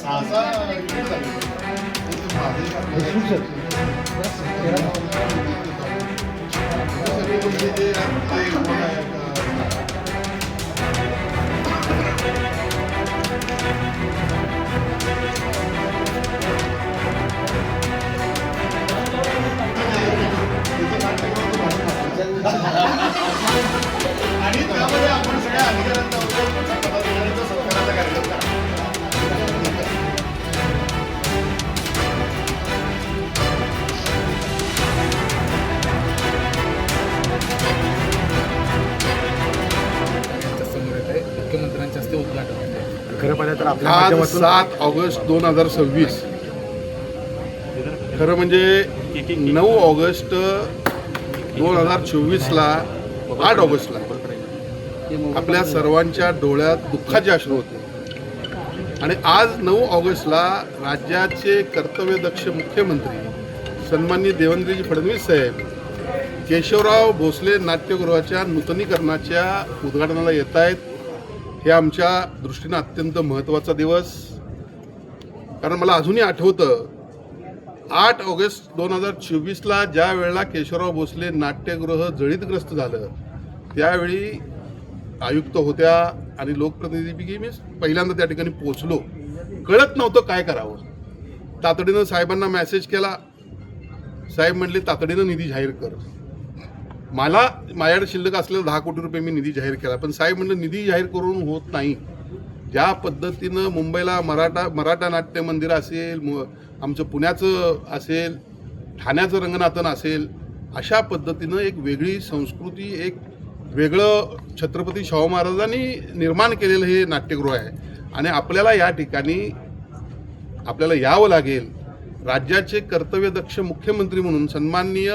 आणि त्यामध्ये आपण सगळ्या अधिकाऱ्यांचा पदाधिकाऱ्यांचा सत्काराचा कार्यक्रम करा. मुख्यमंत्र्यांच्या हस्ते उद्घाटन होते. खरं पाहिलं तर आपल्या आज माध्यमातून 7 ऑगस्ट 2026 खरं म्हणजे 9 ऑगस्ट 2024ला 8 ऑगस्टला आपल्या सर्वांच्या डोळ्यात दुःखाचे अश्रू होते आणि आज 9 ऑगस्टला राज्याचे कर्तव्यदक्ष मुख्यमंत्री सन्माननीय देवेंद्रजी फडणवीस साहेब केशवराव भोसले नाट्यगृहाच्या नूतनीकरणाच्या उद्घाटनाला येत आहेत. हे आमच्या दृष्टीनं अत्यंत महत्त्वाचा दिवस, कारण मला अजूनही आठवतं 8 ऑगस्ट 2024ला ज्या वेळेला केशवराव भोसले नाट्यगृह जळीतग्रस्त झालं त्यावेळी आयुक्त होत्या आणि लोकप्रतिनिधीपैकी मी पहिल्यांदा त्या ठिकाणी पोहोचलो. कळत नव्हतं काय करावं. तातडीनं साहेबांना मेसेज केला. साहेब म्हणले तातडीनं निधी जाहीर कर. माझ्याकडे शिल्लक असलेला 10 कोटी रुपये मी निधी जाहीर केला, पण साहेब म्हणलं निधी जाहीर करून होत नाही. ज्या पद्धतीनं मुंबईला मराठा नाट्य मंदिर असेल, आमचं पुण्याचं असेल, ठाण्याचं रंगनाथन असेल, अशा पद्धतीनं एक वेगळी संस्कृती, एक वेगळं छत्रपती शाहू महाराजांनी निर्माण केलेलं हे नाट्यगृह आहे आणि आपल्याला या ठिकाणी आपल्याला यावं लागेल. राज्याचे कर्तव्यदक्ष मुख्यमंत्री म्हणून सन्माननीय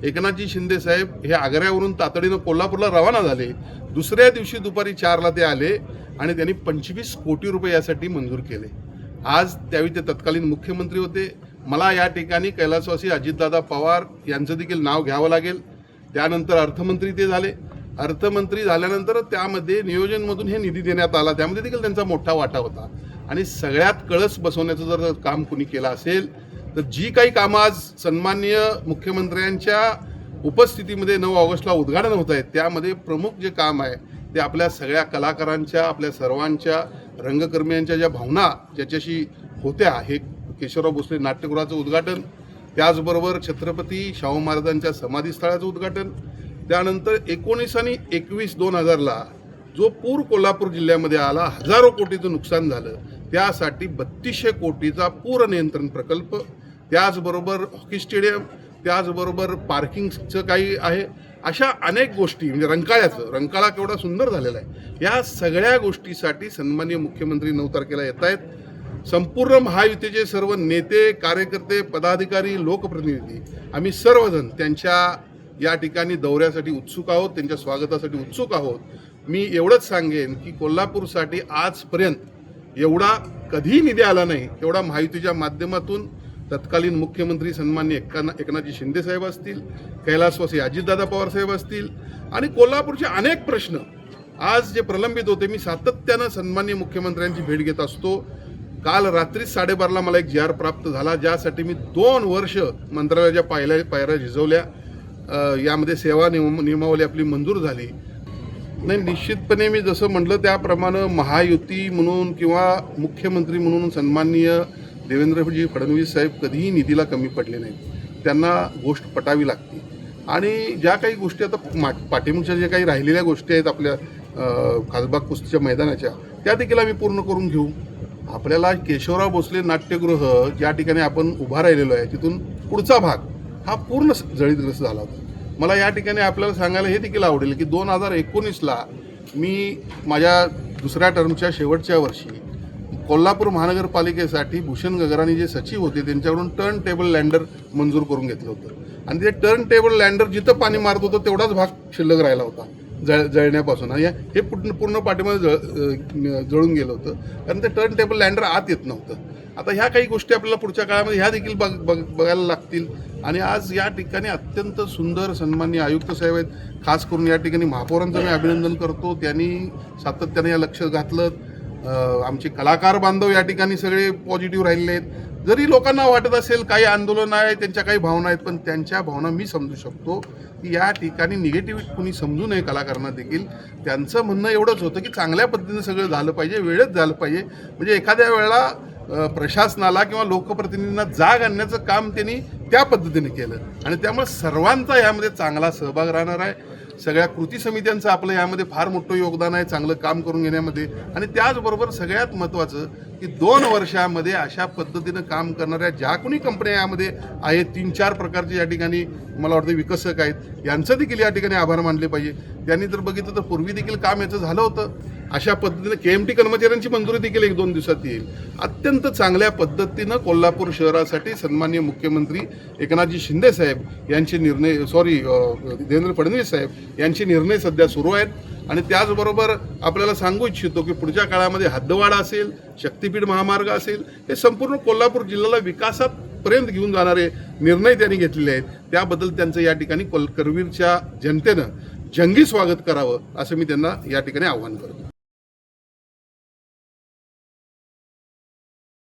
एकनाथजी शिंदे साहेब हे आग्र्यावरून तातडीनं कोल्हापूरला रवाना झाले. दुसऱ्या दिवशी दुपारी 4ला ते आले आणि त्यांनी 25 कोटी रुपये यासाठी मंजूर केले. आज त्यावेळी ते तत्कालीन मुख्यमंत्री होते. मला या ठिकाणी कैलासवासी अजितदादा पवार यांचं देखील नाव घ्यावं लागेल. त्यानंतर अर्थमंत्री ते झाले. अर्थमंत्री झाल्यानंतर त्यामध्ये नियोजनमधून हे निधी देण्यात आला, त्यामध्ये देखील त्यांचा मोठा वाटा होता. आणि सगळ्यात कळस बसवण्याचं जर काम कुणी केलं असेल तर जी काही कामं आज सन्माननीय मुख्यमंत्र्यांच्या उपस्थितीमध्ये 9 ऑगस्टला उद्घाटन होत आहेत त्यामध्ये प्रमुख जे काम आहे ते आपल्या सगळ्या कलाकारांच्या, आपल्या सर्वांच्या, रंगकर्मियांच्या ज्या भावना ज्याच्याशी होत्या, हे केशवराव भोसले नाट्यगृहाचं उद्घाटन, त्याचबरोबर छत्रपती शाहू महाराजांच्या समाधीस्थळाचं उद्घाटन, त्यानंतर 19 आणि 21/2000ला जो पूर कोल्हापूर जिल्ह्यामध्ये आला, हजारो कोटीचं नुकसान झालं, त्यासाठी 3200 कोटीचा पूर नियंत्रण प्रकल्प, त्याचबरोबर हॉकी स्टेडियम, त्याचबरोबर पार्किंगचं काही आहे, अशा अनेक गोष्टी, म्हणजे रंकाळा केवढा सुंदर झालेला आहे. या सगळ्या गोष्टीसाठी सन्माननीय मुख्यमंत्री 9 तारखेला येत आहेत. संपूर्ण महायुतीचे सर्व नेते, कार्यकर्ते, पदाधिकारी, लोकप्रतिनिधी आम्ही सर्वजण त्यांच्या या ठिकाणी दौऱ्यासाठी उत्सुक आहोत, त्यांच्या स्वागतासाठी उत्सुक आहोत. मी एवढंच सांगेन की कोल्हापूरसाठी आजपर्यंत एवढा कधीही निधी आला नाही, एवढा महायुतीच्या माध्यमातून तत्कालीन मुख्यमंत्री सन्माननीय एकनाथजी शिंदे साहेब असतील, कैलासवासी अजितदादा पवार साहेब असतील आणि कोल्हापूरचे अनेक प्रश्न आज जे प्रलंबित होते, मी सातत्यानं सन्माननीय मुख्यमंत्र्यांची भेट घेत असतो. काल रात्री 12:30ला मला एक GR प्राप्त झाला, ज्यासाठी मी 2 वर्ष मंत्रालयाच्या पायऱ्या झिजवल्या. यामध्ये सेवा नियमावली आपली मंजूर झाली. नाही, निश्चितपणे मी जसं म्हटलं त्याप्रमाणे महायुती म्हणून किंवा मुख्यमंत्री म्हणून सन्माननीय देवेंद्रजी फडणवीस साहेब कधीही निधीला कमी पडले नाहीत. त्यांना गोष्ट पटावी लागते आणि ज्या काही गोष्टी आता पाठीमागच्या ज्या काही राहिलेल्या गोष्टी आहेत आपल्या खासबाग कुस्तीच्या मैदानाच्या, त्या देखील आम्ही पूर्ण करून घेऊ. आपल्याला केशवराव भोसले नाट्यगृह ज्या ठिकाणी आपण उभा राहिलेलो आहे तिथून पुढचा भाग हा पूर्ण जळीतग्रस्त झाला होता. मला या ठिकाणी आपल्याला सांगायला हे देखील आवडेल की 2019ला मी माझ्या दुसऱ्या टर्मच्या शेवटच्या वर्षी कोल्हापूर महानगरपालिकेसाठी भूषण गगराणी जे सचिव होते त्यांच्याकडून टर्न टेबल लँडर मंजूर करून घेतलं होतं आणि ते टर्न टेबल लँडर जिथं पाणी मारत होतं तेवढाच भाग शिल्लक राहिला होता जळण्यापासून. हे पूर्ण पाठीमध्ये जळून गेलं होतं कारण ते टर्न टेबल लँडर आत येत नव्हतं. आता ह्या काही गोष्टी आपल्याला पुढच्या काळामध्ये ह्या देखील बघायला लागतील. आणि आज या ठिकाणी अत्यंत सुंदर सन्माननीय आयुक्त साहेब आहेत. खास करून या ठिकाणी महापौरांचं मी अभिनंदन करतो, त्यांनी सातत्याने या लक्ष घातलं. आमचे कलाकार बांधव या ठिकाणी सगळे पॉझिटिव्ह राहिले आहेत. जरी लोकांना वाटत असेल काही आंदोलन आहे, त्यांच्या काही भावना आहेत, पण त्यांच्या भावना मी समजू शकतो की या ठिकाणी निगेटिव्ह कुणी समजू नये. कलाकारांना देखील त्यांचं म्हणणं एवढंच होतं की चांगल्या पद्धतीनं सगळं झालं पाहिजे, वेळेत झालं पाहिजे. म्हणजे एखाद्या वेळेला प्रशासनाला किंवा लोकप्रतिनिधींना जाग आणण्याचं काम त्यांनी त्या पद्धतीने केलं आणि त्यामुळे सर्वांचा यामध्ये चांगला सहभाग राहणार आहे. सगळ्या कृती समित्यांचं आपलं यामध्ये फार मोठं योगदान आहे चांगलं काम करून घेण्यामध्ये. आणि त्याचबरोबर सगळ्यात महत्त्वाचं की 2 वर्षामध्ये अशा पद्धतीनं काम करणाऱ्या ज्या कोणी कंपन्या यामध्ये आहेत, 3-4 प्रकारचे या ठिकाणी मला वाटतं विकसक आहेत, यांचं देखील या ठिकाणी आभार मानले पाहिजे. त्यांनी जर बघितलं तर पूर्वी देखील काम याचं झालं होतं. अशा पद्धतीनं KMT कर्मचाऱ्यांची मंजुरी देखील 1-2 दिवसात येईल. अत्यंत चांगल्या पद्धतीनं कोल्हापूर शहरासाठी सन्माननीय मुख्यमंत्री एकनाथजी शिंदे साहेब यांचे निर्णय देवेंद्र फडणवीस साहेब यांचे निर्णय सध्या सुरू आहेत. आणि त्याचबरोबर आपल्याला सांगू इच्छितो की पुढच्या काळामध्ये हद्दवाढ असेल, शक्तीपीठ महामार्ग असेल, हे संपूर्ण कोल्हापूर जिल्ह्याला विकासापर्यंत घेऊन जाणारे निर्णय त्यांनी घेतलेले आहेत. त्याबद्दल त्यांचं या ठिकाणी करवीरच्या जनतेनं जंगी स्वागत करावं असं मी त्यांना या ठिकाणी आवाहन करतो.